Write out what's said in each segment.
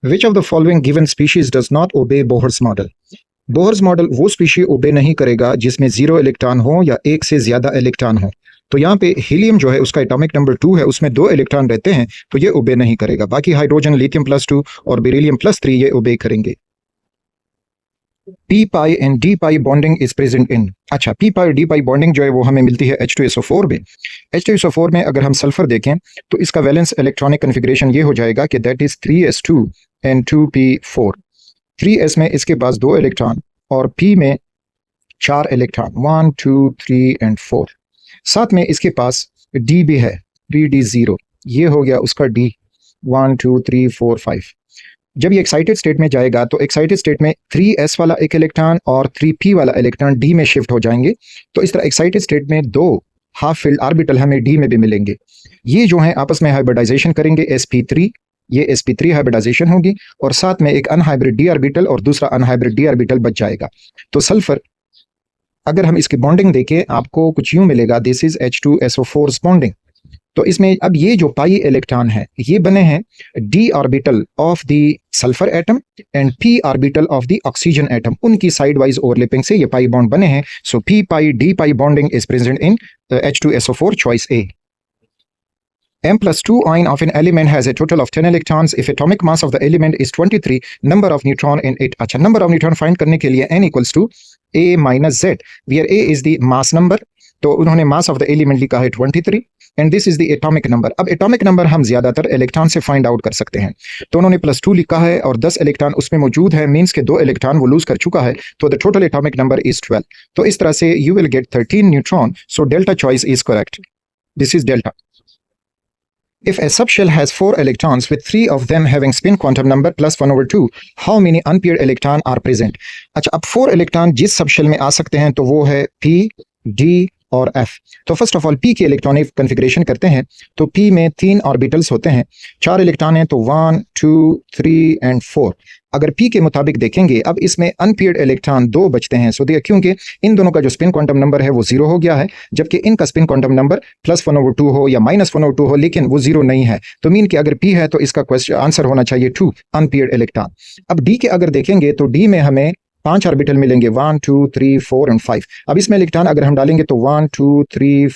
Which of the following given species does not obey Bohr's model. Bohr's model वो species ओबे नहीं करेगा जिसमें 0 इलेक्ट्रॉन हो या एक से ज्यादा इलेक्ट्रॉन हो। तो यहाँ पे हीलियम जो है उसका एटॉमिक नंबर 2 है, उसमें 2 इलेक्ट्रॉन रहते हैं, तो ये ओबे नहीं करेगा। बाकी हाइड्रोजन, लिथियम +2 और बेरिलियम +3 ये ओबे करेंगे। P pi and D pi bonding is present in. अच्छा, पी पाई और डी पाई बॉन्डिंग जो है वो हमें मिलती है H2SO4 में। H2SO4 में अगर हम सल्फर देखें तो इसका वैलेंस इलेक्ट्रॉनिक कन्फिग्रेशन ये हो जाएगा कि that is 3s2 and 2p4। 3s में इसके पास 2 इलेक्ट्रॉन और p में 4 इलेक्ट्रॉन, 1 2 3 and 4। साथ में इसके पास d भी है, 3d0, ये हो गया उसका d, 1 2 3 4 5। जब ये एक्साइटेड स्टेट में जाएगा तो एक्साइटेड स्टेट में 3s वाला एक इलेक्ट्रॉन और 3p वाला इलेक्ट्रॉन d में शिफ्ट हो जाएंगे। तो इस तरह एक्साइटेड स्टेट में 2 हाफ फिल्ड ऑर्बिटल हमें d में भी मिलेंगे। ये जो है आपस में हाइब्रिडाइजेशन करेंगे, sp3, ये sp3 हाइब्रिडाइजेशन होगी और साथ में एक अनहाइब्रिड d ऑर्बिटल और दूसरा अनहाइब्रिड d ऑर्बिटल बच जाएगा। तो सल्फर अगर हम इसकी बॉन्डिंग देखें आपको कुछ यूं मिलेगा, दिस इज H2SO4 बॉन्डिंग। तो इसमें अब ये जो पाई इलेक्ट्रॉन है ये बने हैं d orbital of the sulphur atom and p orbital of the oxygen atom, उनकी साइड वाइज ओवरलैपिंग से ये पाई बॉन्ड बने हैं। सो p pi d pi bonding is present in H2SO4, choice A। M+2 ion of an element has a total of 10 electrons if atomic mass of the element is 23, number of neutron in it। अच्छा, number of neutron find करने के लिए n equals to a minus z, where a is the mass number। तो उन्होंने मास of the element लिखा है 23 and this is the atomic number. अब atomic number हम ज्यादातर इलेक्ट्रॉन से फाइंड आउट कर सकते हैं। तो उन्होंने +2 लिखा है और 10 इलेक्ट्रॉन उसमें मौजूद है, मींस के 2 इलेक्ट्रॉन वो लूज कर चुका है, तो the total atomic number is 12। तो इस तरह से you will gate 13 neutron, so delta choice is correct, this is delta. If a subshell has 4 electrons with 3 of them having spin quantum number +1/2, how many unpaired electron are present? अच्छा, अब 4 electron जिस subshell में आ सकते हैं तो वो है P, D और F। तो फर्स्ट ऑफ ऑल P की इलेक्ट्रॉनिक कन्फिग्रेशन करते हैं। तो P में 3 ऑर्बिटल्स होते हैं, 4 इलेक्ट्रॉन हैं, तो 1 2 3 and 4। अगर P के मुताबिक देखेंगे अब इसमें अनपेयर्ड इलेक्ट्रॉन 2 बचते हैं। सो क्योंकि इन दोनों का जो स्पिन क्वांटम नंबर है वो 0 हो गया है, जबकि इनका स्पिन क्वांटम नंबर +1/2 हो या -1/2 हो, लेकिन वो 0 नहीं है। तो मीन कि अगर P है तो इसका क्वेश्चन आंसर होना चाहिए 2 अनपेयर्ड इलेक्ट्रॉन। अब D के अगर देखेंगे तो D में हमें 5 ऑर्बिटल मिलेंगे, 1 2 3 4 and 5। अब इसमें इलेक्ट्रॉन अगर हम डालेंगे तो 1 2 3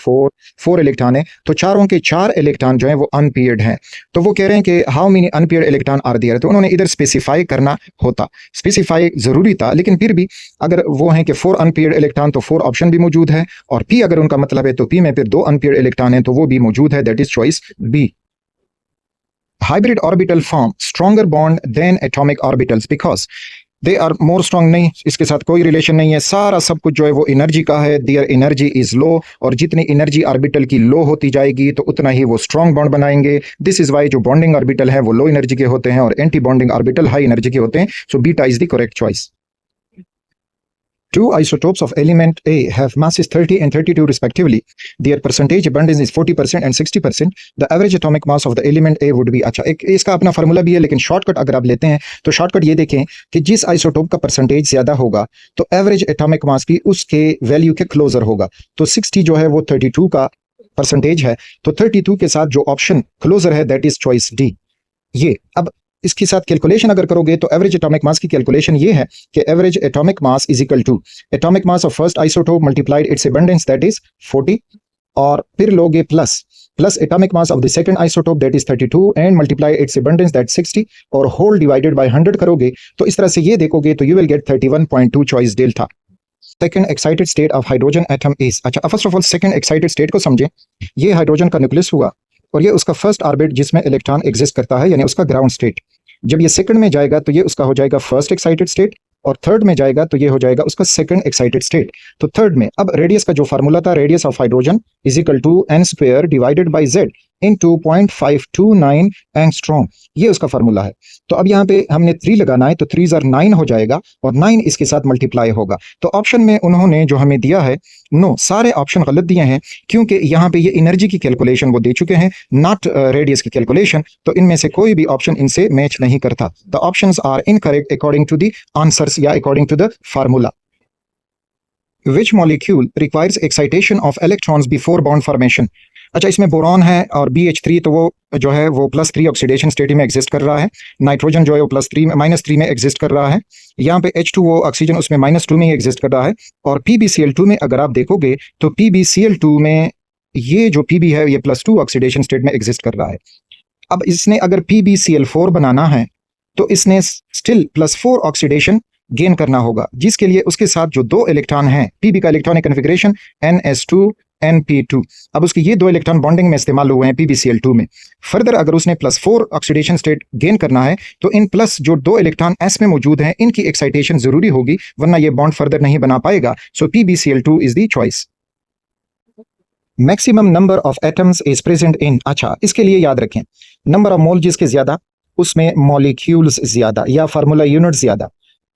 4 इलेक्ट्रॉन है, तो चारों के 4 इलेक्ट्रॉन जो है वो अनपेयर्ड हैं। तो वो कह रहे हैं कि how many unpaired electron are there. तो उन्होंने इधर स्पेसिफाई करना होता, स्पेसिफाई जरूरी था, लेकिन फिर भी अगर वो हैं कि 4 अनपेयर्ड इलेक्ट्रॉन तो 4 ऑप्शन भी मौजूद है, और P अगर उनका मतलब है तो P में फिर 2 अनपेयर्ड इलेक्ट्रॉन है तो वो भी मौजूद है, that is choice B। Hybrid orbital form stronger bond than atomic orbitals because they are more strong. नहीं, इसके साथ कोई रिलेशन नहीं है, सारा सब कुछ जो है वो एनर्जी का है। देयर एनर्जी इज लो, और जितनी एनर्जी ऑर्बिटल की लो होती जाएगी तो उतना ही वो स्ट्रॉन्ग बॉन्ड बनाएंगे। दिस इज वाई जो बॉन्डिंग ऑर्बिटल है वो लो एनर्जी के होते हैं और anti bonding orbital high energy के होते हैं। So beta is the correct choice. 2 isotopes of element A have masses 30 and 32 respectively. Their percentage abundance is 40% and 60%. The average atomic mass of the element A would be। अच्छा, एक इसका अपना formula भी है, लेकिन शॉर्टकट अगर आप लेते हैं तो शॉर्टकट ये देखें कि जिस आइसोटोप का परसेंटेज ज्यादा होगा तो एवरेज एटॉमिक मास भी उसके वैल्यू के क्लोजर होगा। तो 60 जो है वो 32 का परसेंटेज है, तो 32 के साथ जो ऑप्शन क्लोजर है दैट इज चॉइस D। ये अब इसके साथ कैलकुलेशन अगर करोगे तो एवरेज एटॉमिक मास की कैलकुलेशन ये है कि average atomic mass is equal to atomic mass of first isotope multiplied its abundance that is 40, और फिर लोगे plus atomic mass of the second isotope that is 32 and multiply its abundance that 60, और whole divided by 100 करोगे। तो इस तरह से ये देखोगे तो you will get 31.2, choice delta. Second excited state of hydrogen atom is. अच्छा, first of all second excited state को समझें। ये हाइड्रोजन का न्यूक्लियस हुआ और ये उसका फर्स्ट ऑर्बिट जिसमें इलेक्ट्रॉन एग्जिस्ट करता है, यानी उसका ग्राउंड स्टेट। जब ये सेकंड में जाएगा तो ये उसका हो जाएगा फर्स्ट एक्साइटेड स्टेट, और थर्ड में जाएगा तो ये हो जाएगा उसका सेकंड एक्साइटेड स्टेट। तो थर्ड में अब रेडियस का जो फार्मूला था, radius of hydrogen is equal to n² divided by z into 0.529 angstrom, ये उसका फार्मूला है। तो अब यहाँ पे हमने 3 लगाना है, तो 3 are 9 हो जाएगा और 9 इसके साथ मल्टीप्लाई होगा। तो ऑप्शन में उन्होंने जो हमें दिया है, नो, सारे ऑप्शन गलत दिए हैं, क्योंकि यहाँ पे ये एनर्जी की कैलकुलेशन वो दे चुके हैं, नॉट रेडियस की कैलकुलेशन। तो इनमें से कोई भी ऑप्शन इनसे मैच नहीं करता। The options are incorrect according to the answers या according to the formula. Which molecule requires excitation of electrons before bond formation. अच्छा, इसमें बोरॉन है और BH3 तो वो जो है वो +3 ऑक्सीडेशन स्टेट में एग्जिस्ट कर रहा है। नाइट्रोजन जो है वो -3 में एग्जिस्ट कर रहा है। यहाँ पे H2O ऑक्सीजन उसमें -2 में एग्जिस्ट कर रहा है। और PbCl2 में अगर आप देखोगे तो PbCl2 में ये जो Pb है ये +2 ऑक्सीडेशन स्टेट में एग्जिस्ट कर रहा है। अब इसने अगर PbCl4 बनाना है तो इसने स्टिल +4 ऑक्सीडेशन गेन करना होगा, जिसके लिए उसके साथ जो 2 इलेक्ट्रॉन हैं, Pb का इलेक्ट्रॉनिक कन्फिग्रेशन NS2 NP2, अब उसके ये 2 इलेक्ट्रॉन बॉन्डिंग में इस्तेमाल हुए हैं PbCl2 में। फर्दर अगर उसने +4 ऑक्सीडेशन स्टेट गेन करना है तो इन प्लस जो 2 इलेक्ट्रॉन S में मौजूद हैं इनकी एक्साइटेशन जरूरी होगी, वरना ये बॉन्ड फर्दर नहीं बना पाएगा। सो PbCl2 is the choice. Maximum number of atoms is present in, अच्छा इसके लिए याद रखें, नंबर ऑफ मोल जिसके ज्यादा उसमें मॉलिक्यूल्स ज्यादा या फार्मूला यूनिट ज्यादा,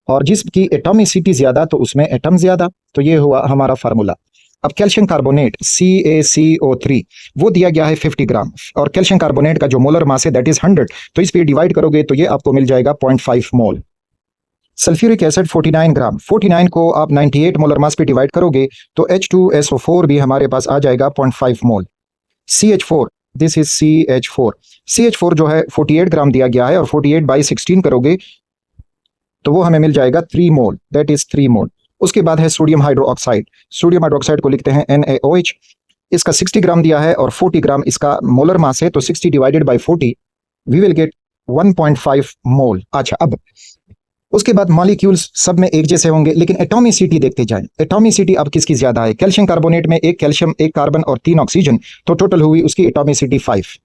और जिसकी एटॉमिसिटी ज्यादा तो उसमें एटम ज्यादा। तो ये हुआ हमारा फार्मूला। अब कैल्शियम कार्बोनेट CaCO3 वो दिया गया है 50 ग्राम, और कैल्शियम कार्बोनेट का जो मोलर मास है दैट इज 100, तो इस पे डिवाइड करोगे तो ये आपको मिल जाएगा 0.5 मोल। सल्फ्यूरिक एसिड 49 ग्राम, 49 को आप 98 मोलर मास पे डिवाइड करोगे तो H2SO4 भी हमारे पास आ जाएगा 0.5 मोल। CH4, दिस इज CH4 जो है 48 ग्राम दिया गया है, और 48/16 करोगे तो वो हमें मिल जाएगा 3 मोल, दैट इज 3 मोल। उसके बाद है सोडियम हाइड्रोक्साइड को लिखते हैं NaOH, इसका 60 ग्राम दिया है और 40 ग्राम इसका मोलर मास है, तो 60 divided by 40 we will get 1.5 mole. अच्छा, अब उसके बाद मॉलिक्यूल्स सब में एक जैसे होंगे, लेकिन एटॉमिसिटी देखते जाएं। एटॉमिसिटी अब किसकी ज्यादा है? कैल्शियम कार्बोनेट में 1 कैल्शियम 1 कार्बन और 3 ऑक्सीजन, तो टोटल हुई उसकी एटॉमिसिटी 5।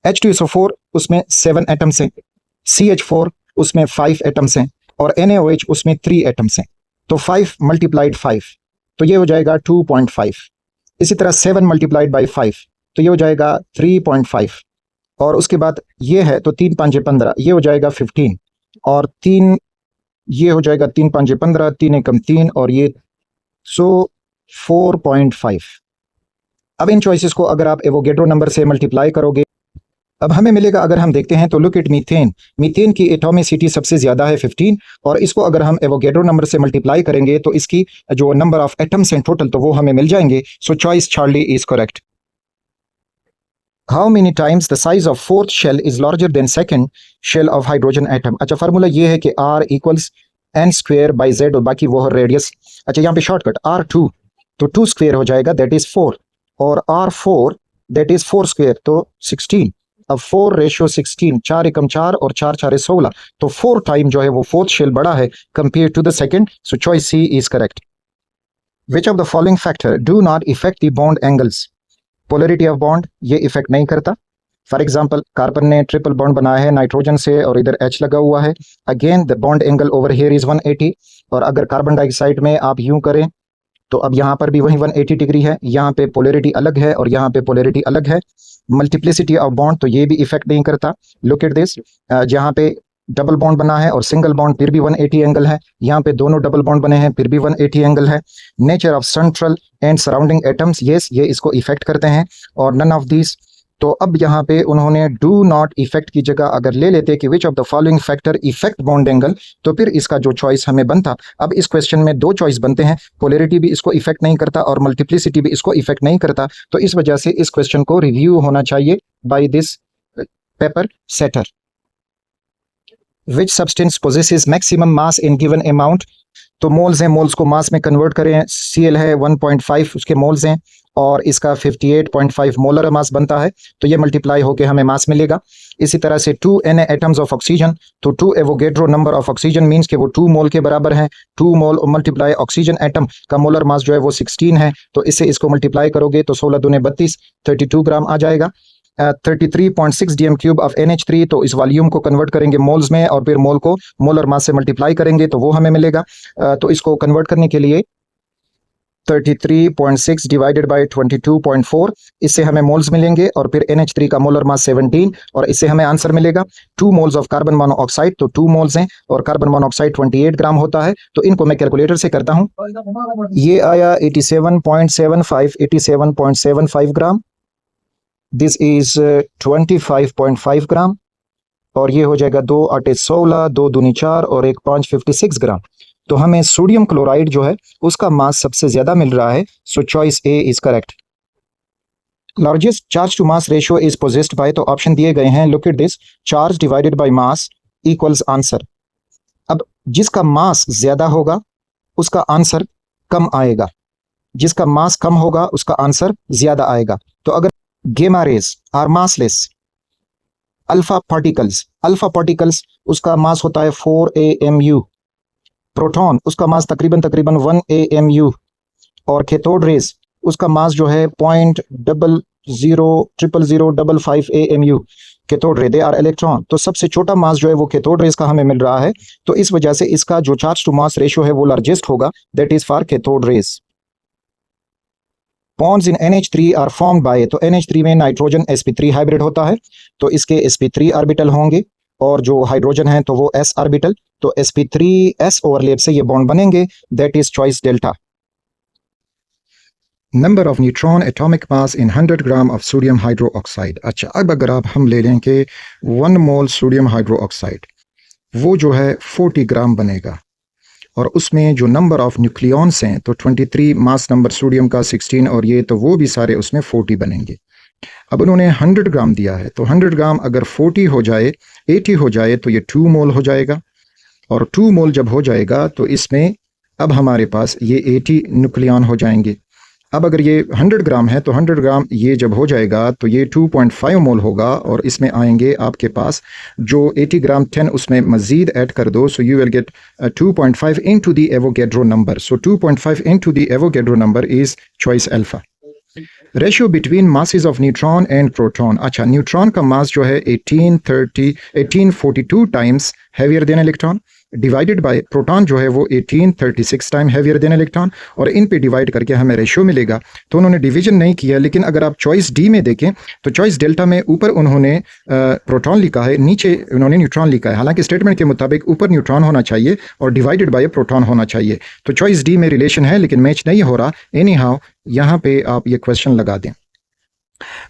H2SO4 उसमें 7 एटम्स हैं, CH4 उसमें 5 एटम्स हैं, और NaOH उसमें 3 एटम्स हैं। तो 5 × 5 तो ये हो जाएगा 2.5। इसी तरह 7 × 5 तो ये हो जाएगा 3.5, और उसके बाद ये है तो 3 × 5 = 15, ये हो जाएगा 15, और 3 ये हो जाएगा 3 × 5 = 15, 3 × 3 और ये, सो 4.5। अब इन चॉइसेस को अगर आप एवोगेड्रो नंबर से मल्टीप्लाई करोगे, अब हमें मिलेगा, अगर हम देखते हैं तो लुक एट मीथेन की एटॉमिसिटी सबसे ज्यादा है 15, और इसको अगर हम एवोगेड्रो नंबर से मल्टीप्लाई करेंगे तो इसकी जो नंबर ऑफ एटम्स हैं टोटल तो वो हमें मिल जाएंगे। So choice Charlie is correct. How many times the size of fourth shell is larger than second shell of hydrogen atom. अच्छा, फार्मूला ये है कि R = n²/z, और बाकी वो है रेडियस। अच्छा, यहाँ पे शॉर्टकट R2 तो 2 स्क्वायर हो जाएगा, दैट इज 4, और R4 दैट इज 4 स्क्वायर तो 16। अब 4:16, 4 × 4 और 4 × 4 = 16, तो 4 टाइम जो है वो फोर्थ शेल बड़ा है compare to the second. So choice C is correct. Which of the following factor do not effect the bond angles. Polarity of bond ये इफेक्ट नहीं करता। फॉर एग्जाम्पल, कार्बन ने ट्रिपल बॉन्ड बनाया है nitrogen से और इधर H लगा हुआ है, again the bond angle over here is 180, और अगर कार्बन डाइऑक्साइड में आप यूं करें तो अब यहाँ पर भी वही 180 डिग्री है, यहाँ पे पोलरिटी अलग है और यहाँ पे पोलरिटी अलग है। मल्टीप्लिसिटी ऑफ बॉन्ड तो ये भी इफेक्ट नहीं करता। लुक एट दिस, जहाँ पे डबल बॉन्ड बना है और सिंगल बॉन्ड फिर भी 180 एंगल है, यहाँ पे दोनों डबल बॉन्ड बने हैं फिर भी 180 एंगल है। Nature of central and surrounding atoms, yes ये इसको इफेक्ट करते हैं, और नन ऑफ दिस। तो अब यहाँ पे उन्होंने डू नॉट इफेक्ट की जगह अगर ले लेते कि विच of the following factor effect bond angle, तो फिर इसका जो चॉइस हमें बनता। अब इस क्वेश्चन में 2 चॉइस बनते हैं, पोलरिटी भी इसको इफेक्ट नहीं करता और मल्टीप्लिसिटी भी इसको इफेक्ट नहीं करता, तो इस वजह से इस क्वेश्चन को रिव्यू होना चाहिए by this paper setter. Which substance possesses maximum mass in given amount, तो मोल्स हैं, मोल्स को मास में कन्वर्ट करें। Cl है 1.5 उसके मोल्स हैं, और इसका 58.5 मोलर मास बनता है, तो ये मल्टीप्लाई होके हमें मास मिलेगा। इसी तरह से 2 Na एटम्स ऑफ ऑक्सीजन, तो 2 Avogadro number of oxygen means कि वो 2 मोल के बराबर हैं। 2 मोल मल्टीप्लाई ऑक्सीजन एटम का मोलर मास जो है वो 16 है, तो इससे इसको मल्टीप्लाई करोगे तो 16 दूने 32, 32 ग्राम आ जाएगा। 33.6 dm³ ऑफ NH3, तो इस वॉल्यूम को कन्वर्ट करेंगे मोल्स में और फिर मोल को मोलर मास से मल्टीप्लाई करेंगे तो वो हमें मिलेगा। तो इसको कन्वर्ट करने के लिए 33.6 डिवाइडेड बाय 22.4, इससे हमें मोल्स मिलेंगे, और फिर NH3 का मोलर मास 17, और इससे हमें आंसर मिलेगा 2 मोल्स ऑफ कार्बन मोनोऑक्साइड, तो 2 मोल्स हैं और कार्बन मोनोऑक्साइड 28 ग्राम होता है। तो इनको मैं कैलकुलेटर से करता हूं, ये आया 87.75 ग्राम, दिस इज 25.5 ग्राम, और ये हो जाएगा 2 × 8 = 16, 2 दूनी 4 और 1 × 5 56 ग्राम। तो हमें सोडियम क्लोराइड जो है उसका मास सबसे ज्यादा मिल रहा है, so choice A is correct. Largest charge to mass ratio is possessed by, तो ऑप्शन दिए गए हैं, look at this, charge divided by mass equals answer. अब जिसका मास ज्यादा होगा उसका आंसर कम आएगा, जिसका मास कम होगा उसका आंसर ज्यादा आएगा। तो अगर gamma rays are massless, alpha particles उसका मास होता है 4 AMU, प्रोटॉन उसका मास तकरीबन 1 AMU, और कैथोड रेज उसका मास जो है 0.000055 AMU cathode ray, they are electron. तो सबसे छोटा मास जो है वो कैथोड रेज का हमें मिल रहा है, तो इस वजह से इसका जो चार्ज टू मास रेशियो है वो लार्जेस्ट होगा, that is for cathode rays. Bonds in NH3 are formed by, तो NH3 में नाइट्रोजन sp3 हाइब्रिड होता है, तो इसके sp3 ऑर्बिटल होंगे, और जो हाइड्रोजन है तो वो s ऑर्बिटल, तो sp3s ओवरलैप से ये बॉन्ड बनेंगे, that is choice delta. Number of neutron atomic mass in 100 gram of sodium hydroxide. अच्छा, अब अगर आप हम ले लें कि 1 मोल सोडियम हाइड्रोक्साइड वो जो है 40 ग्राम बनेगा, और उसमें जो नंबर ऑफ न्यूक्लियॉन्स हैं तो 23, मास नंबर सोडियम का 16, और ये तो वो भी सारे उसमें 40 बनेंगे। अब उन्होंने 100 ग्राम दिया है, तो 100 ग्राम अगर 40 हो जाए, 80 हो जाए, तो ये 2 मोल हो जाएगा, और 2 मोल जब हो जाएगा तो इसमें अब हमारे पास ये 80 न्यूक्लियॉन हो जाएंगे। अब अगर ये 100 ग्राम है तो 100 ग्राम ये जब हो जाएगा तो ये 2.5 मोल होगा, और इसमें आएंगे आपके पास जो 80 ग्राम 10 उसमें मज़ीद ऐड कर दो, so you will gate 2.5 into the Avogadro number, so 2.5 into the Avogadro number is choice alpha. Ratio between masses of neutron and proton. अच्छा, न्यूट्रॉन का मास जो है 1842 times heavier than electron, divided by proton जो है वो 1836 time heavier than electron, और इन पे divide करके हमें रेशियो मिलेगा। तो उन्होंने डिवीजन नहीं किया, लेकिन अगर आप चॉइस डी में देखें तो चॉइस डेल्टा में ऊपर उन्होंने प्रोटॉन लिखा है, नीचे उन्होंने न्यूट्रॉन लिखा है। हालांकि स्टेटमेंट के मुताबिक ऊपर न्यूट्रॉन होना चाहिए और डिवाइडेड बाय प्रोटॉन होना चाहिए, तो चॉइस डी में रिलेशन है लेकिन मैच नहीं हो रहा। एनी हाउ यहाँ पे आप ये क्वेश्चन लगा दें,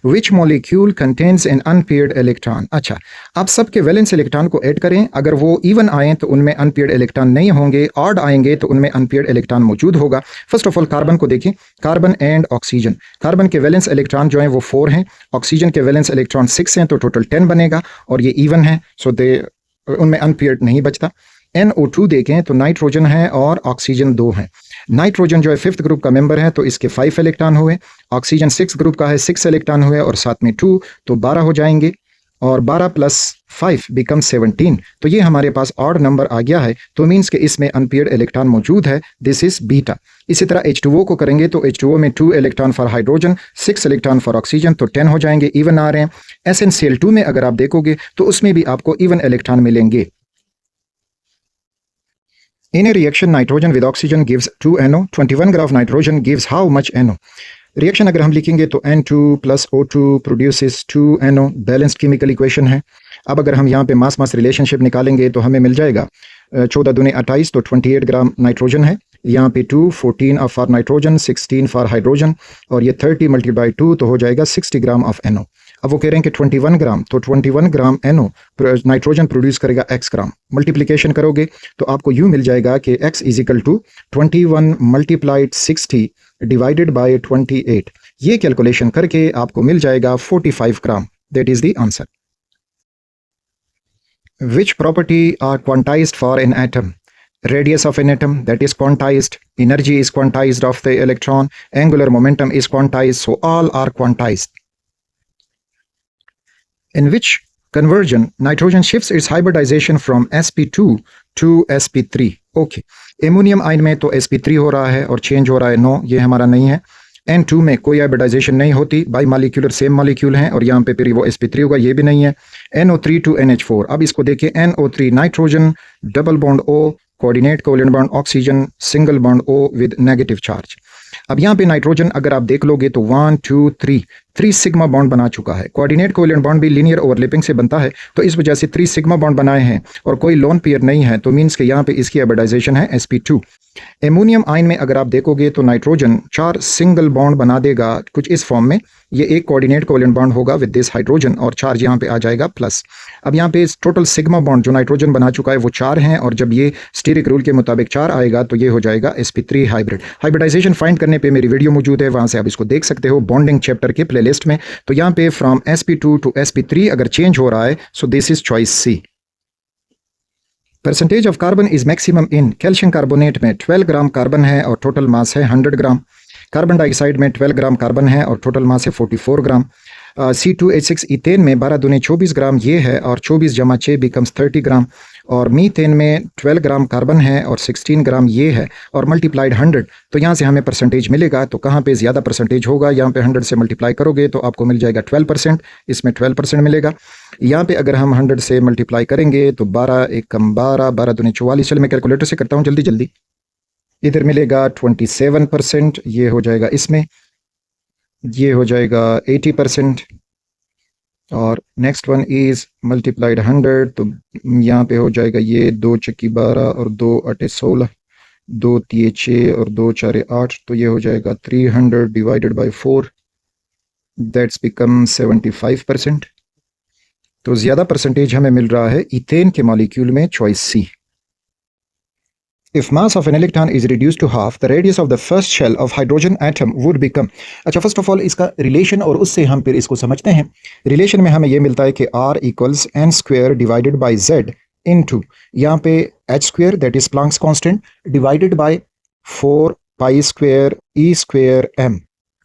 which molecule contains an unpaired electron. अच्छा, आप सबके वैलेंस इलेक्ट्रॉन को ऐड करें, अगर वो इवन आए तो उनमें अनपेयर्ड इलेक्ट्रॉन नहीं होंगे, ऑड आएंगे तो उनमें अनपेयर्ड इलेक्ट्रॉन मौजूद होगा। फर्स्ट ऑफ ऑल कार्बन को देखें, कार्बन एंड ऑक्सीजन, कार्बन के वैलेंस इलेक्ट्रॉन जो हैं वो 4 हैं, ऑक्सीजन के वैलेंस इलेक्ट्रॉन 6 हैं, तो टोटल 10 बनेगा, और ये इवन है, सो दे उनमें अनपेयर्ड नहीं बचता। NO2 देखें तो नाइट्रोजन है और ऑक्सीजन 2 हैं। नाइट्रोजन जो है 5th ग्रुप का मेंबर है, तो इसके 5 इलेक्ट्रॉन हुए, ऑक्सीजन 6th ग्रुप का है, 6 इलेक्ट्रॉन हुए, और साथ में 2, तो 12 हो जाएंगे, और 12 + 5 बिकम 17, तो ये हमारे पास ऑड नंबर आ गया है, तो मीन्स कि इसमें अनपेयर्ड इलेक्ट्रॉन मौजूद है, दिस इज बीटा। इसी तरह H2O को करेंगे तो H2O में 2 electron for hydrogen, 6 electron for oxygen, तो 10 हो जाएंगे, इवन आ रहे हैं। SnCl2 में अगर आप देखोगे तो उसमें भी आपको इवन इलेक्ट्रॉन मिलेंगे। In a reaction, nitrogen with oxygen gives 2 NO. 21 gram of nitrogen gives how much NO? Reaction अगर हम लिखेंगे तो N2 + O2 produces 2 NO, balanced chemical equation है। अब अगर हम यहाँ पे मास रिलेशनशिप निकालेंगे तो हमें मिल जाएगा 14 दूनी 28, तो 28 ग्राम नाइट्रोजन है, यहाँ पे 2, 14 फॉर नाइट्रोजन, 16 फॉर हाइड्रोजन, और ये 30 × 2 तो हो जाएगा 60 ग्राम ऑफ NO। अब वो कह रहे हैं कि 21 ग्राम, तो 21 ग्राम NO नाइट्रोजन प्रोड्यूस करेगा x ग्राम। मल्टीप्लिकेशन करोगे तो आपको यूँ मिल जाएगा कि x = 21 × 60 डिवाइडेड बाय 28। ये कैलकुलेशन करके आपको मिल जाएगा 45 gram, that is the answer. Which property are quantized for an atom? Radius of an atom, that is quantized, energy is quantized of the electron, angular momentum is quantized, so all are quantized. In which conversion nitrogen shifts its hybridization from sp2 to sp3? Okay, ammonium ion में तो sp3 हो रहा है और change हो रहा है, no ये हमारा नहीं है। N2 में कोई हाइब्रिडाइजेशन नहीं होती, बाई मॉलिक्यूलर सेम मॉलिक्यूल हैं, और यहाँ पे फिर वो sp3 होगा, ये भी नहीं है। NO3 to NH4, अब इसको देखिए, NO3 nitrogen, double bond O, coordinate covalent bond oxygen, single bond O with negative charge. अब यहाँ पे नाइट्रोजन अगर आप देख लोगे तो 1 2 3 3 सिग्मा बॉन्ड बना चुका है। कोऑर्डिनेट कोवेलेंट बॉन्ड भी लीनियर ओवरलैपिंग से बनता है, तो इस वजह से 3 सिग्मा बॉन्ड बनाए हैं और कोई लोन पेयर नहीं है, तो मीन्स कि यहाँ पे इसकी हाइब्रिडाइजेशन है sp2। एमोनियम आयन में अगर आप देखोगे तो नाइट्रोजन 4 सिंगल बॉन्ड बना देगा कुछ इस फॉर्म में। ये एक कोऑर्डिनेट कोवेलेंट बॉन्ड होगा विद दिस हाइड्रोजन और चार्ज यहाँ पे आ जाएगा प्लस। अब यहाँ पे टोटल सिग्मा बॉन्ड जो नाइट्रोजन बना चुका है वो 4 हैं, और जब ये स्टीरिक रूल के मुताबिक 4 आएगा तो ये हो जाएगा sp3 हाइब्रिड। हाइब्रिडाइजेशन फाइंड करने पे मेरी वीडियो मौजूद है, वहाँ से आप इसको देख सकते हो बॉन्डिंग चैप्टर के प्लेलिस्ट में। तो यहाँ पे फ्रॉम sp2 टू sp3 अगर चेंज हो रहा है, so this is choice C. Percentage of carbon is maximum in calcium carbonate में 12 ग्राम कार्बन है और टोटल मास है 100 ग्राम। कार्बन डाइऑक्साइड में 12 ग्राम कार्बन है और टोटल मास है 44 ग्राम। C2H6 इथेन में 12 दूनी 24 ग्राम ये है और 24 जमा 6 बिकम्स 30 ग्राम। और मीथेन में 12 ग्राम कार्बन है और 16 ग्राम ये है और मल्टीप्लाइड 100, तो यहाँ से हमें परसेंटेज मिलेगा। तो कहाँ पे ज़्यादा परसेंटेज होगा, यहाँ पे 100 से मल्टीप्लाई करोगे तो आपको मिल जाएगा 12%, इसमें 12% मिलेगा। यहाँ पे अगर हम 100 से मल्टीप्लाई करेंगे तो 12 एक कम 12, 12 दूनी 44। चलो मैं कैलकुलेटर से करता हूँ जल्दी जल्दी। इधर मिलेगा 27%, ये हो जाएगा इसमें, ये हो जाएगा 80%। और नेक्स्ट वन इज़ मल्टीप्लाइड 100, तो यहाँ पे हो जाएगा ये 2 चक्की 12 और 2 अटे 16, 2 तिये 6 और 2 चारे 8, तो ये हो जाएगा 300 डिवाइडेड बाई 4, दैट्स बिकम 75%। तो ज़्यादा परसेंटेज हमें मिल रहा है इथेन के मॉलिक्यूल में, choice C. If mass of an electron is reduced to half, the radius of the first shell of hydrogen atom would become। अच्छा, फर्स्ट ऑफ ऑल इसका रिलेशन और उससे हम फिर इसको समझते हैं। रिलेशन में हमें ये मिलता है कि R equals N square divided by Z into यहाँ पे H square that is Planck's constant divided by 4 pi square E square M,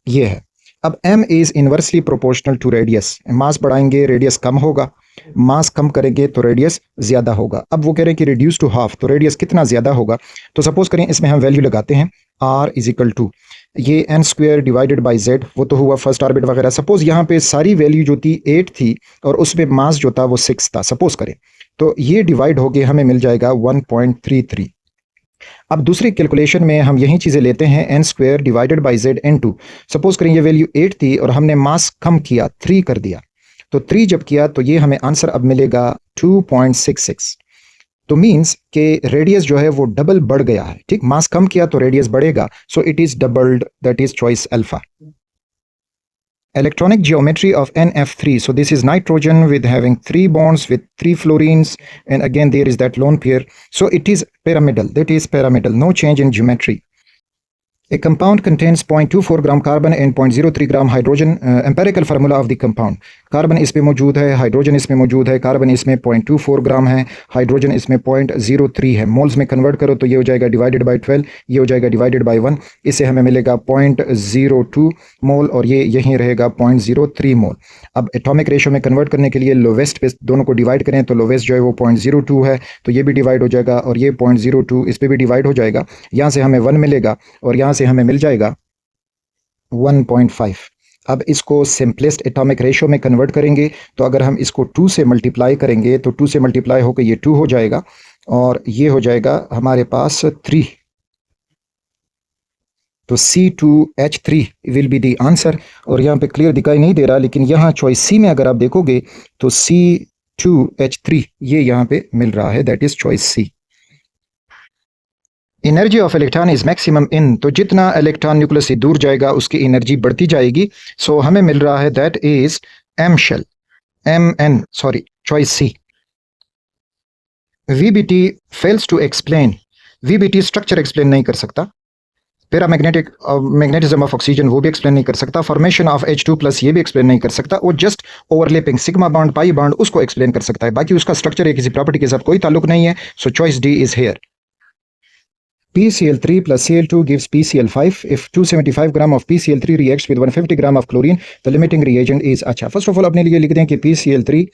ये है। अब m is inversely proportional to radius. Mass बढ़ाएंगे रेडियस कम होगा, मास कम करेंगे तो रेडियस ज़्यादा होगा। अब वो कह रहे हैं कि रिड्यूस टू हाफ, तो रेडियस कितना ज़्यादा होगा। तो सपोज करें इसमें हम वैल्यू लगाते हैं r इज इक्वल टू ये n square divided by Z, वो तो हुआ फर्स्ट ऑर्बिट वगैरह। सपोज यहाँ पे सारी वैल्यू जो थी 8 थी और उसमें मास जो था वो 6 था सपोज करें, तो ये डिवाइड हो गए हमें मिल जाएगा 1.33। अब दूसरी कैलकुलेशन में हम यही चीज़ें लेते हैं, n square divided by Z n two. Suppose करें ये वैल्यू 8 थी और हमने मास कम किया 3 कर दिया, तो 3 जब किया तो ये हमें आंसर अब मिलेगा 2.66। तो मींस के रेडियस जो है वो डबल बढ़ गया है। ठीक, मास कम किया तो रेडियस बढ़ेगा, so it is doubled, that is choice alpha. Electronic geometry of NF3, so this is nitrogen with having 3 bonds with 3 fluorines, and again there is that lone pair, so it is pyramidal, that is pyramidal, no change in geometry. A compound contains 0.24 gram carbon and 0.03 gram hydrogen. Empirical formula of the compound, carbon इसमें मौजूद है, hydrogen इसमें मौजूद है। Carbon इसमें 0.24 ग्राम है, hydrogen इसमें 0.03 है। मोल्स में कन्वर्ट करो तो ये हो जाएगा डिवाइडेड बाई 12, ये हो जाएगा डिवाइडेड बाई 1, इससे हमें मिलेगा 0.02 मोल और ये यहीं रहेगा 0.03 मोल। अब एटॉमिक रेशो में कन्वर्ट करने के लिए लोवेस्ट पे दोनों को डिवाइड करें तो लोवेस्ट जो है वो 0.02 है, तो ये भी डिवाइड हो जाएगा और ये 0.02 इस पर भी डिवाइड हो जाएगा। यहाँ से हमें 1 मिलेगा और यहाँ से हमें मिल जाएगा 1.5। अब इसको सिंपलेस्ट एटॉमिक रेशो में कन्वर्ट करेंगे तो अगर हम इसको 2 से मल्टीप्लाई करेंगे तो 2 से मल्टीप्लाई होकर ये 2 हो जाएगा और ये हो जाएगा हमारे पास 3, तो C2H3 will be the answer. और यहाँ पे क्लियर दिखाई नहीं दे रहा, लेकिन यहाँ चॉइस सी में अगर आप देखोगे तो C2H3 ये यहाँ पे मिल रहा है, that is choice C. Energy of electron is maximum in, तो जितना इलेक्ट्रॉन न्यूक्लियस से दूर जाएगा उसकी एनर्जी बढ़ती जाएगी। सो हमें मिल रहा है that is M shell, MN, sorry, choice C. VBT fails to explain, VBT structure explain नहीं कर सकता, पैरामैग्नेटिक मैग्नेटिज्म ऑफ ऑक्सीजन वो भी एक्सप्लेन नहीं कर सकता, फॉर्मेशन ऑफ H2+ ये भी एक्सप्लेन नहीं कर सकता, वो just overlapping sigma bond pi bond उसको एक्सप्लेन कर सकता है, बाकी उसका स्ट्रक्चर या किसी प्रॉपर्टी के साथ कोई ताल्लुक नहीं है। So choice D is here. PCl3 plus Cl2 gives PCl5. If 275 gram of PCl3 reacts with 150 gram of chlorine, the limiting reagent is। अच्छा, फर्स्ट ऑफ ऑल अपने लिए लिख दें कि PCl3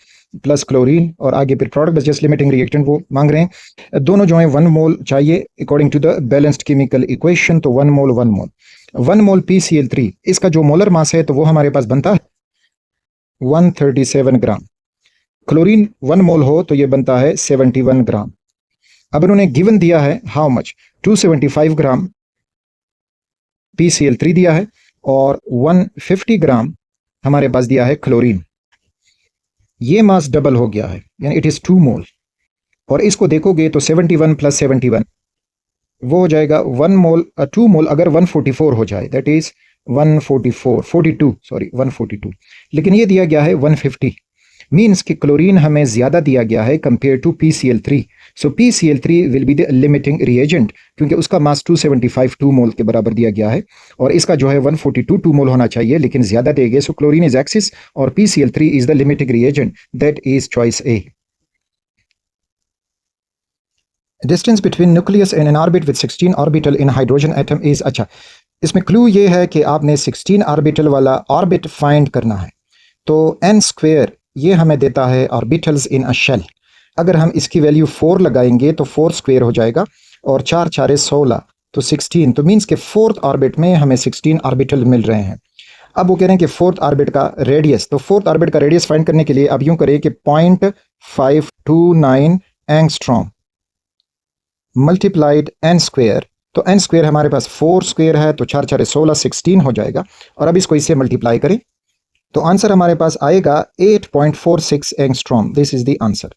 प्लस क्लोरीन और आगे फिर प्रोडक्ट बस जस्ट लिमिटिंग रिएक्टेंट वो मांग रहे हैं। दोनों जो है 1 मोल चाहिए according to the balanced chemical equation, तो 1 मोल 1 मोल 1 मोल PCl3, इसका जो मोलर मास है तो वो हमारे पास बनता है 137 ग्राम। क्लोरीन 1 मोल हो तो ये बनता है 71 ग्राम। अब इन्होंने गिवन दिया है हाउ मच, 275 ग्राम PCl3 दिया है और 150 ग्राम हमारे पास दिया है क्लोरीन, ये मास डबल हो गया है, यानी इट इज़ 2 मोल। और इसको देखोगे तो 71 प्लस 71 वो हो जाएगा 1 मोल, 2 मोल अगर 144 हो जाए, दैट इज़ 144 सॉरी 142, लेकिन ये दिया गया है 150, मीन्स कि क्लोरीन हमें ज़्यादा दिया गया है compare to PCl3। So PCl3 will be the limiting reagent, क्योंकि उसका मास 275 2 मोल के बराबर दिया गया है और इसका जो है 142 2 मोल होना चाहिए, लेकिन ज़्यादा देंगे। सो क्लोरीन इज एक्सिस और PCl3 is the limiting reagent, that is choice A. Distance between nucleus and N orbit with 16 orbital in hydrogen atom is, अच्छा इसमें क्लू ये है कि आपने 16 ऑर्बिटल वाला ऑर्बिट फाइंड करना है। तो n² ये हमें देता है ऑर्बिटल्स इन अ शेल। अगर हम इसकी वैल्यू 4 लगाएंगे तो 4² हो जाएगा और 4 4 16 तो 16, तो मीन्स के फोर्थ ऑर्बिट में हमें 16 ऑर्बिटल मिल रहे हैं। अब वो कह रहे हैं कि फोर्थ ऑर्बिट का रेडियस, तो फोर्थ ऑर्बिट का रेडियस फाइंड करने के लिए अब यूं करें कि 0.529 एंगस्ट्रॉम मल्टीप्लाइड n², तो n² हमारे पास 4² है तो 4 4 16 16 हो जाएगा और अब इसको इससे मल्टीप्लाई करें तो आंसर हमारे पास आएगा 8.46 angstrom. This is the answer.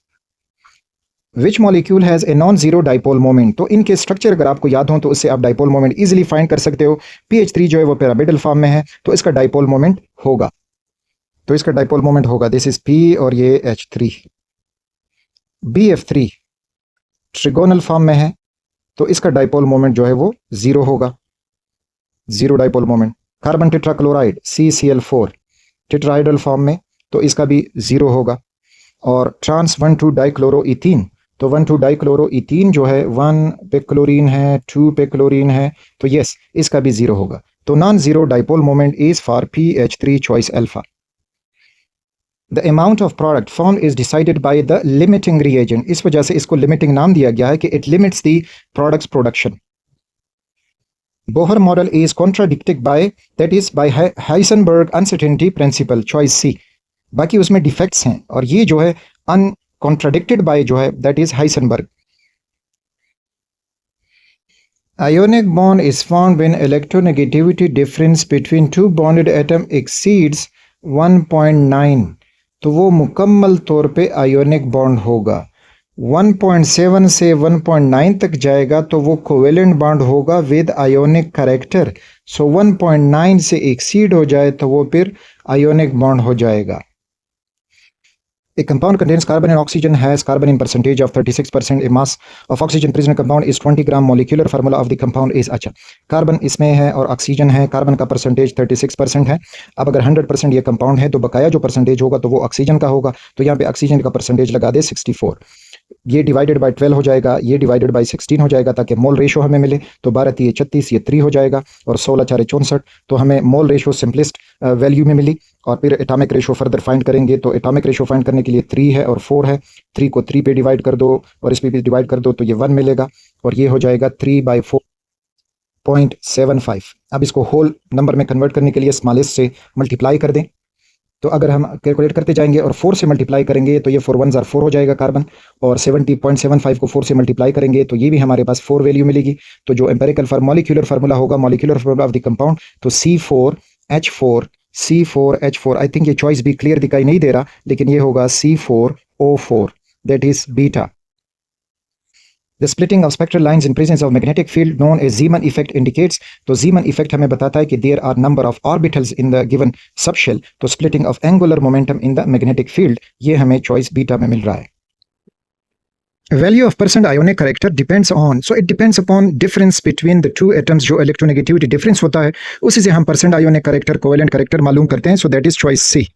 Which molecule has a non zero dipole moment, तो इनके स्ट्रक्चर अगर आपको याद हो तो उससे आप डाइपोल मोमेंट इजीली फाइंड कर सकते हो। PH3 जो है वो पिरामिडल फॉर्म में है तो इसका डाइपोल मोमेंट होगा, दिस इज P और ये H3। BF3 ट्रिगोनल फॉर्म में है तो इसका डाइपोल मोमेंट जो है वो 0 होगा, 0 dipole moment. Carbon tetrachloride CCl4 tetrahedral form में तो इसका भी 0 होगा। और ट्रांस 1,2 डाइक्लोरोइथीन, तो 1,2 डाइक्लोरोइथीन जो है 1 पे क्लोरीन है 2 पे क्लोरीन है तो यस इसका भी 0 होगा। तो non zero dipole moment is for PH3 choice alpha. The amount of product form is decided by the limiting reagent, इस वजह से इसको लिमिटिंग नाम दिया गया है कि it limits the products production. Bohr model is contradicted by, that is by Heisenberg uncertainty principle, choice C। बाकी उसमें डिफेक्ट्स हैं और ये जो है अनकॉन्ट्राडिक्टेड बाय जो है that is Heisenberg. Ionic bond is formed when electronegativity difference between two bonded atom exceeds 1.9, तो वो मुकम्मल तौर पे आयोनिक बॉन्ड होगा। 1.7 से 1.9 तक जाएगा तो वो कोवेलेंट बॉन्ड होगा विद आयोनिक कैरेक्टर। सो 1.9 से एक्सीड हो जाए तो वो फिर आयोनिक बॉन्ड हो जाएगा। A compound contains carbon and oxygen, has carbon in percentage of 36%. A mass of oxygen present in compound is 20 gram. Molecular formula of the compound is, अच्छा carbon इसमें है और ऑक्सीजन है, कार्बन का percentage 36% है। अब अगर 100% ये कंपाउंड है तो बकाया जो परसेंटेज होगा तो वो ऑक्सीजन का होगा, तो यहाँ पे ऑक्सीजन का परसेंटेज लगा दे 64। ये डिवाइडेड बाय 12 हो जाएगा, ये डिवाइडेड बाय 16 हो जाएगा ताकि मोल रेशो हमें मिले। तो 12 3 36 ये 3 हो जाएगा और 16 4 64, तो हमें मोल रेशो सिंपलेस्ट वैल्यू में मिली। और फिर एटॉमिक रेशो फर्दर फाइंड करेंगे तो एटॉमिक रेशो फाइंड करने के लिए 3 है और 4 है, 3 को 3 पे डिवाइड कर दो और इस पे भी डिवाइड कर दो तो ये 1 मिलेगा और ये हो जाएगा 3/4.75। अब इसको होल नंबर में कन्वर्ट करने के लिए स्मॉलेस्ट से मल्टीप्लाई कर दें, तो अगर हम कैलकुलेट करते जाएंगे और 4 से मल्टीप्लाई करेंगे तो ये 4 1 4 हो जाएगा कार्बन, और 70.75 को 4 से मल्टीप्लाई करेंगे तो ये भी हमारे पास 4 वैल्यू मिलेगी। तो जो एम्पेरिकल फॉर मॉलिक्यूलर फार्मूला होगा, molecular formula of the compound, तो C4H4 आई थिंक ये चॉइस भी क्लियर दिखाई नहीं दे रहा, लेकिन ये होगा C4O4, that is beta. The splitting of spectral lines in presence of magnetic field known as Zeeman effect indicates, तो Zeeman effect हमें बताता है कि there are number of orbitals in the given subshell, तो splitting of angular momentum in the magnetic field ये हमें choice beta में मिल रहा है। Value of percent ionic character depends on, so it depends upon difference between the two atoms, जो electronegativity difference होता है उसी से हम percent ionic character, covalent character मालूम करते हैं, so that is choice C।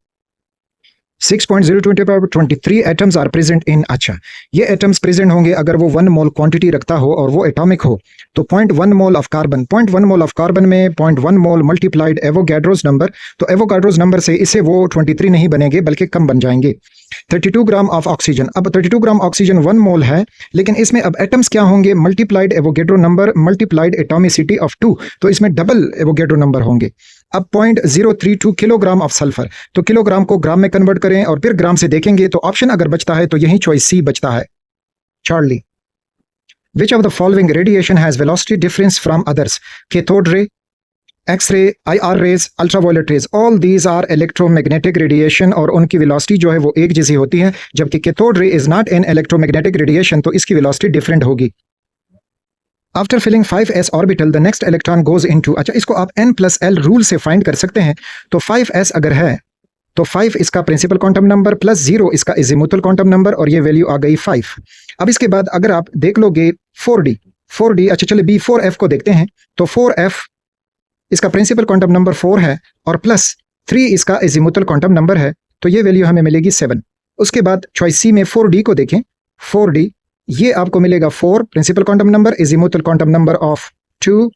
6.023 atoms are present in, अच्छा ये एटम्स प्रेजेंट होंगे अगर वो 1 मोल क्वांटिटी रखता हो और वो एटॉमिक हो, तो 0.1 mole of carbon, 0.1 mole of carbon में 0.1 मोल मल्टीप्लाइड एवोगैड्रोस नंबर, तो एवोगैड्रोस नंबर से इससे वो 23 नहीं बनेंगे बल्कि कम बन जाएंगे। 32 ग्राम ऑफ ऑक्सीजन, अब 32 ग्राम ऑक्सीजन 1 मोल है, लेकिन इसमें अब एटम्स क्या होंगे, multiplied Avogadro number multiplied atomicity of 2, तो इसमें डबल एवोगैड्रो नंबर होंगे। अब 0.032 किलोग्राम ऑफ सल्फर, तो किलोग्राम को ग्राम में कन्वर्ट करें और फिर ग्राम से देखेंगे तो ऑप्शन अगर बचता है तो यही चॉइस सी बचता है, Charlie. Which of the following radiation has velocity difference from others, cathode ray, x ray, IR rays, ultraviolet rays, all these are electromagnetic radiation और उनकी वेलोसिटी जो है वो एक जैसी होती है, जबकि cathode ray is not an electromagnetic radiation, तो इसकी वेलोसिटी डिफरेंट होगी। After filling 5s orbital the next electron goes into, अच्छा इसको आप n+l रूल से फाइंड कर सकते हैं। तो 5s अगर है तो 5 इसका प्रिंसिपल क्वांटम नंबर प्लस 0 इसका एजिमुथल क्वांटम नंबर, और ये वैल्यू आ गई 5। अब इसके बाद अगर आप देख लोगे 4d, अच्छा चलिए b4f को देखते हैं। तो 4f इसका प्रिंसिपल क्वांटम नंबर 4 है और प्लस 3 इसका एजिमुथल क्वांटम नंबर है, तो ये वैल्यू हमें मिलेगी 7। उसके बाद चॉइस सी में 4d को देखें। 4d ये आपको मिलेगा 4 principal quantum number, azimuthal quantum number of 2,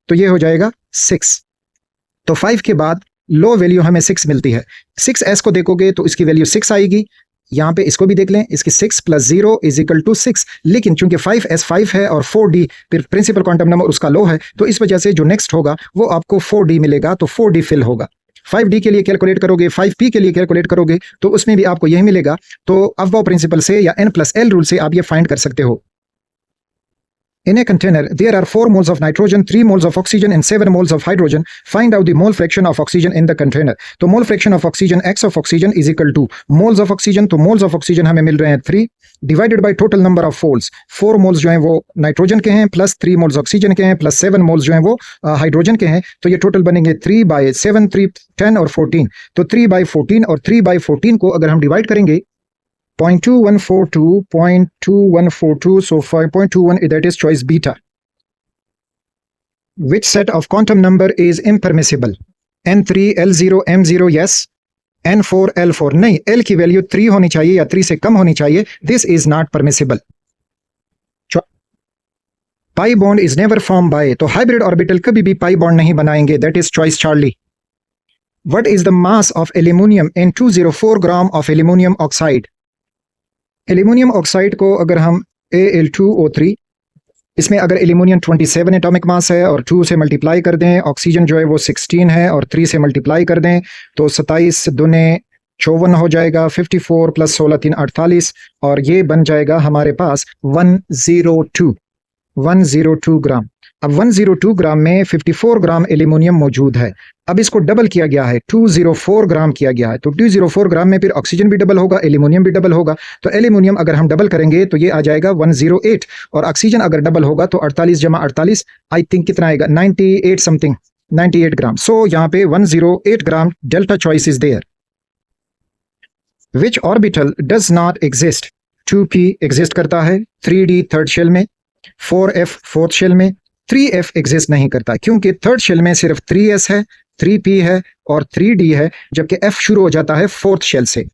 तो ये हो जाएगा 6। तो 5 के बाद लो वैल्यू हमें 6 मिलती है। 6s को देखोगे तो इसकी वैल्यू 6 आएगी। यहाँ पे इसको भी देख लें, इसकी 6 + 0 = 6, लेकिन चूंकि 5s 5 है और 4d फिर प्रिंसिपल क्वांटम नंबर उसका लो है, तो इस वजह से जो नेक्स्ट होगा वो आपको 4d मिलेगा, तो 4d फिल होगा। 5d के लिए कैलकुलेट करोगे, 5p के लिए कैलकुलेट करोगे तो उसमें भी आपको यही मिलेगा। तो अफबाउ प्रिंसिपल से या n+l रूल से आप ये फाइंड कर सकते हो। In a container, there are 4 moles of nitrogen, 3 moles of oxygen and 7 moles of hydrogen. Find out the mole fraction of oxygen in the container. तो mole fraction of oxygen, x of oxygen is equal to moles of oxygen, तो moles of oxygen हमें मिल रहे हैं 3 divided by total number of moles. 4 moles जो हैं वो nitrogen के हैं, प्लस 3 moles ऑक्सीजन के हैं, प्लस 7 moles जो हैं वो हाइड्रोजन के हैं, तो ये टोटल बनेंगे 3/7, 3, 10 और 14। तो 3/14 और 3/14 को अगर हम डिवाइड करेंगे 0.2142, so 5.21, that is choice beta. Which set of quantum number is impermissible? N3, L0, M0, yes. N4, L4, नहीं, L की वैल्यू 3 होनी चाहिए या 3 से कम होनी चाहिए। This is not permissible. Pi bond is never formed by, तो हाइब्रिड ऑर्बिटल कभी भी पाई बॉन्ड नहीं बनाएंगे। That is choice Charlie. What is the mass of aluminium in 204 gram of aluminium oxide? Aluminium oxide को अगर हम Al2O3, इसमें अगर एल्यूमिनियम 27 एटॉमिक मास है और 2 से मल्टीप्लाई कर दें, ऑक्सीजन जो है वो 16 है और 3 से मल्टीप्लाई कर दें तो 27 दूने 54 हो जाएगा, 54 + 16 3 48, और ये बन जाएगा हमारे पास 102 ग्राम। अब 102 ग्राम में 54 ग्राम एल्यूमिनियम मौजूद है। अब इसको डबल किया गया है, 204 ग्राम किया गया है, तो 204 ग्राम में फिर ऑक्सीजन भी डबल होगा, एल्यूमिनियम भी डबल होगा। तो एल्यूमिनियम अगर हम डबल करेंगे तो ये आ जाएगा 108, और ऑक्सीजन अगर डबल होगा तो 48 + 48 आई थिंक कितना आएगा, 98 समथिंग, 98 ग्राम। सो यहाँ पे 108 gram delta choice is there. Which orbital does not exist? 2p exist करता है 3d थर्ड शेल में, 4f फोर्थ शेल में, 3f एग्जिस्ट नहीं करता क्योंकि थर्ड शेल में सिर्फ 3s है, 3p है और 3d है, जबकि f शुरू हो जाता है फोर्थ शेल से।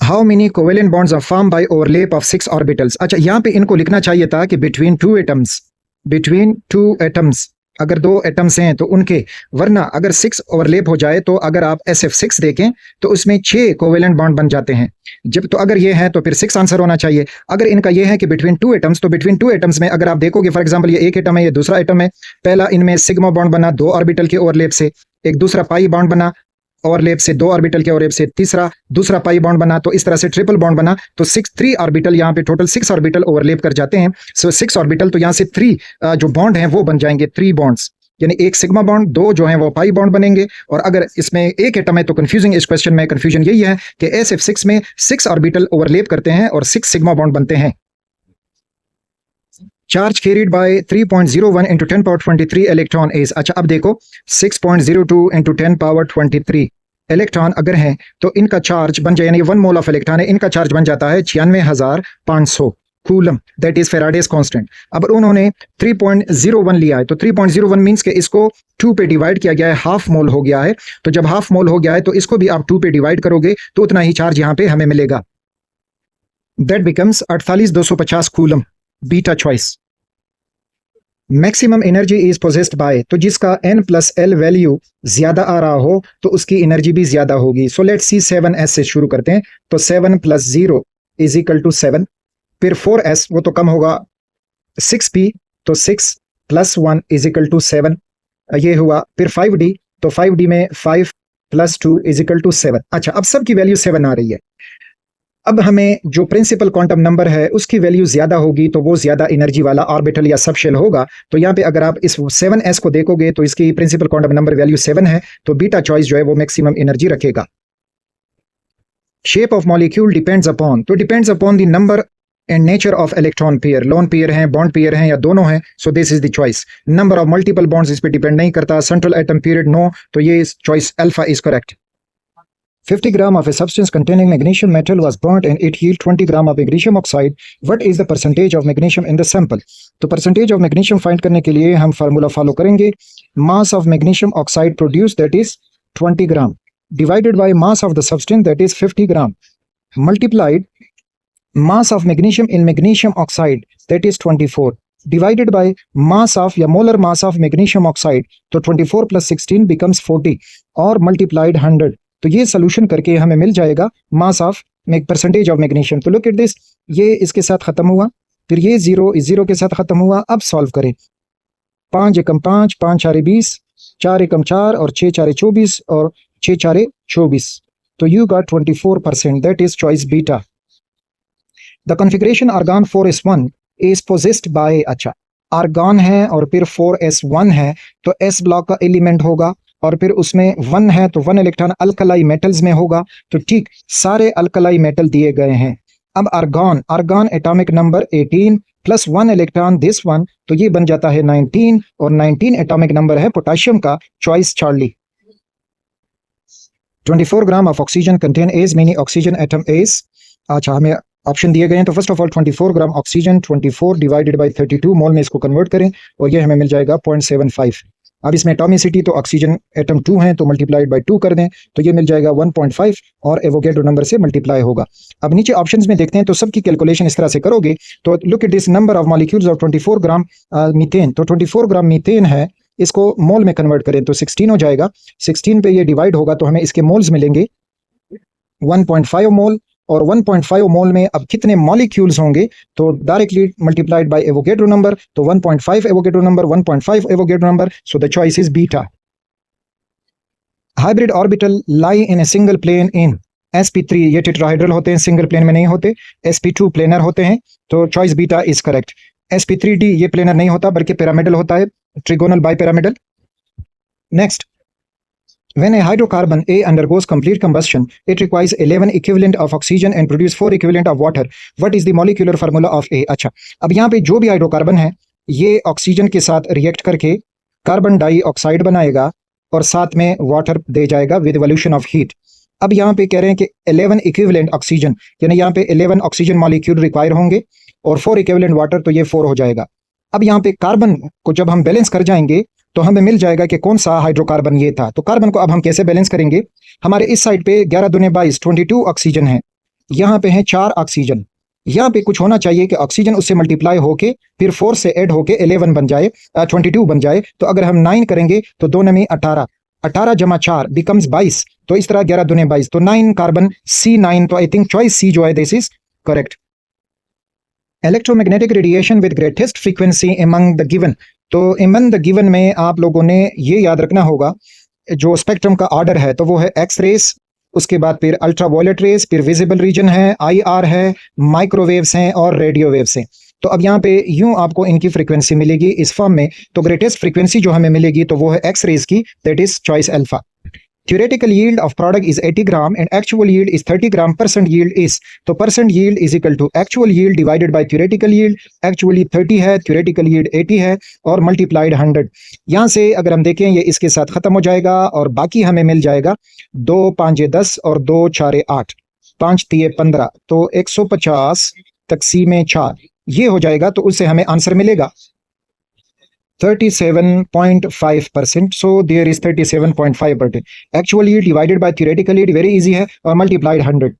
How many covalent bonds are formed by overlap of 6 orbitals? अच्छा यहाँ पे इनको लिखना चाहिए था कि बिटवीन टू एटम्स, अगर 2 एटम्स हैं तो उनके, वरना अगर 6 ओवरलैप हो जाए तो अगर आप SF6 देखें तो उसमें 6 कोवेलेंट बॉन्ड बन जाते हैं। जब तो अगर ये है तो फिर 6 आंसर होना चाहिए। अगर इनका ये है कि बिटवीन 2 एटम्स, तो बिटवीन 2 एटम्स में अगर आप देखोगे फॉर एग्जांपल ये एक एटम है, ये दूसरा एटम है, पहला इनमें सिग्मा बॉन्ड बना 2 ऑर्बिटल के ओवरलैप से, एक दूसरा पाई बॉन्ड बना ओवरलैप से 2 ऑर्बिटल के ओवरलैप से, तीसरा दूसरा पाई बॉन्ड बना, तो इस तरह से ट्रिपल बॉन्ड बना, तो 3 ऑर्बिटल, यहाँ पे टोटल 6 ऑर्बिटल ओवरलैप कर जाते हैं। सो 6 ऑर्बिटल, तो यहाँ से 3 जो बॉन्ड हैं वो बन जाएंगे 3 बॉन्ड्स, यानी एक सिग्मा बॉन्ड, 2 जो हैं वो पाई बॉन्ड बनेंगे। और अगर इसमें एक एटम है तो कंफ्यूजिंग, इस क्वेश्चन में कंफ्यूजन यही है कि SF6 में 6 ऑर्बिटल ओवरलैप करते हैं और 6 सिग्मा बॉन्ड बनते हैं। Charge carried by 3.01 × 10⁻23 electron is, अच्छा अब देखो 6.02 × 10⁻23 इलेक्ट्रॉन अगर हैं तो इनका चार्ज बन जाए, यानी 1 मोल ऑफ इलेक्ट्रॉन है, इनका चार्ज बन जाता है 96,500 coulomb, that is Faraday's constant. अब उन्होंने 3.01 लिया है, तो 3.01 मींस के इसको 2 पे डिवाइड किया गया है, हाफ मोल हो गया है। तो जब हाफ मोल हो गया है तो इसको भी आप 2 पे डिवाइड करोगे तो उतना ही चार्ज यहाँ पे हमें मिलेगा, that becomes 48,250 coulomb, beta choice. Maximum energy is possessed by, तो जिसका n+l वैल्यू ज्यादा आ रहा हो तो उसकी एनर्जी भी ज्यादा होगी। सो लेट्स सी 7s से शुरू करते हैं, तो 7 + 0 = 7, फिर 4s वो तो कम होगा, 6p तो 6 + 1 = 7, ये हुआ। फिर 5d, तो 5d में 5 + 2 = 7। अच्छा अब सबकी वैल्यू 7 आ रही है। अब हमें जो प्रिंसिपल क्वांटम नंबर है उसकी वैल्यू ज्यादा होगी तो वो ज्यादा एनर्जी वाला ऑर्बिटल या सबशेल होगा। तो यहाँ पे अगर आप इस 7s को देखोगे तो इसकी प्रिंसिपल क्वांटम नंबर वैल्यू 7 है, तो बीटा चॉइस जो है वो मैक्सिमम एनर्जी रखेगा। Shape of molecule depends upon, तो depends upon the number and nature of electron pair, lone pair हैं, बॉन्ड पेयर हैं या दोनों हैं, so this is the choice. Number of multiple bonds इस पे डिपेंड नहीं करता। सेंट्रल एटम पीरियड नो, तो ये choice alpha is correct. 50 gram of a substance containing magnesium metal was burnt and it yielded 20 gram of magnesium oxide. What is the percentage of magnesium in the sample? तो percentage of magnesium find करने के लिए हम formula follow करेंगे। mass of magnesium oxide produced, that is 20 gram, divided by mass of the substance, that is 50 gram, multiplied mass of magnesium in magnesium oxide, that is 24, divided by mass of या molar mass of magnesium oxide, तो 24 plus 16 becomes 40 और multiplied 100। तो ये solution करके हमें मिल जाएगा mass of percentage of magnesium. तो look at this, ये इसके साथ खत्म हुआ, फिर ये जीरो इस जीरो के साथ खत्म हुआ। अब सॉल्व करें। 5 एकम 5, 5 चारे 20, 4 एकम 4 और 6 चारे 24 और 6 चारे 24, तो you got 24%, that is choice beta. The configuration argon 4s1 is possessed by, अच्छा आर्गन है और फिर 4s1 है, तो s ब्लॉक का एलिमेंट होगा और फिर उसमें 1 है, तो 1 इलेक्ट्रॉन अल्कलाई मेटल्स में होगा। तो ठीक सारे अल्कलाई मेटल दिए गए हैं। अब argon, argon atomic number 18 plus 1 electron this one, तो ये बन जाता है 19 और 19 एटॉमिक नंबर है पोटेशियम का, choice Charlie. 24 gram of oxygen contain as many oxygen atom as, अच्छा हमें ऑप्शन दिए गए हैं। तो first of all 24 gram oxygen, 24 divided by 32 mole में इसको कन्वर्ट करें और ये हमें मिल जाएगा 0.75। अब इसमें एटॉमिसिटी तो ऑक्सीजन एटम 2 है, तो मल्टीप्लाइड बाय 2 कर दें तो ये मिल जाएगा 1.5 और एवोगैड्रो नंबर से मल्टीप्लाई होगा। अब नीचे ऑप्शंस में देखते हैं, तो सबकी कैलकुलेशन इस तरह से करोगे तो look at this number of molecules of 24 gram methane, तो 24 ग्राम मीथेन है, इसको मोल में कन्वर्ट करें तो 16 हो जाएगा। 16 पे ये डिवाइड होगा तो हमें इसके मोल्स मिलेंगे 1.5 मोल, और 1.5 मोल में अब कितने मॉलिक्यूल्स होंगे, तो directly multiplied by Avogadro number, तो 1.5 Avogadro number, 1.5 Avogadro number, so the choice is beta. Hybrid orbital lie in a single plane in sp3, ये टेट्राहाइड्रल होते हैं, सिंगल प्लेन में नहीं होते। sp2 प्लेनर होते हैं, तो choice beta is correct. sp3d ये प्लेनर नहीं होता बल्कि पिरामिडल होता है, trigonal bipyramidal. Next, when a hydrocarbon A undergoes complete combustion, it requires 11 equivalent of oxygen and produce 4 equivalent of water. What is the molecular formula of A? अच्छा, अब यहाँ पे जो भी हाइड्रोकार्बन है ये ऑक्सीजन के साथ रिएक्ट करके कार्बन डाइऑक्साइड बनाएगा और साथ में वाटर दे जाएगा विद इवोल्यूशन ऑफ हीट। अब यहाँ पे कह रहे हैं कि 11 इक्विवेलेंट ऑक्सीजन, यानी यहाँ पे 11 ऑक्सीजन मॉलिक्यूल रिक्वायर होंगे और 4 इक्विवेलेंट वाटर, तो ये 4 हो जाएगा। अब यहाँ पे कार्बन को जब हम बैलेंस कर जाएंगे तो हमें मिल जाएगा कि कौन सा हाइड्रोकार्बन ये था। तो कार्बन को अब हम कैसे बैलेंस करेंगे, हमारे इस साइड पे 11 दूने 22, 22 ऑक्सीजन है, यहाँ पे है 4 ऑक्सीजन, यहाँ पे कुछ होना चाहिए कि ऑक्सीजन उससे मल्टीप्लाई होके फिर 4 से ऐड होके 11 बन जाए, 22 बन जाए। तो अगर हम 9 करेंगे तो 2 में 18, 18 जमा 4 बिकम्स 22, तो इस तरह 11 दूने 22, तो 9 कार्बन C9, तो आई थिंक चॉइस सी जो है this is correct. Electromagnetic radiation with greatest frequency among the given, तो एमंग द गिवन में आप लोगों ने ये याद रखना होगा जो स्पेक्ट्रम का ऑर्डर है, तो वो है एक्स रेस, उसके बाद फिर अल्ट्रावायलेट रेस, फिर विजिबल रीजन है, IR है, माइक्रोवेव्स हैं और रेडियो वेव्स हैं। तो अब यहाँ पे यूं आपको इनकी फ्रीक्वेंसी मिलेगी इस फॉर्म में, तो ग्रेटेस्ट फ्रीक्वेंसी जो हमें मिलेगी तो वो है एक्स रेस की, that is choice alpha. Theoretical yield of product is 80 gram and actual yield is 30 gram, percent yield is, तो percent yield is equal to actual yield divided by theoretical yield, actually 30 है, theoretical yield 80 है और multiplied 100। यहाँ से अगर हम देखें ये इसके साथ खत्म हो जाएगा और बाकी हमें मिल जाएगा 2 5 10 और 2 4 8, 5 3 15, तो 150 तक़सीम 4 ये हो जाएगा, तो उससे हमें आंसर मिलेगा 37.5%, so there is 37.5%। Actual yield divided by theoretical yield very easy है और multiplied 100।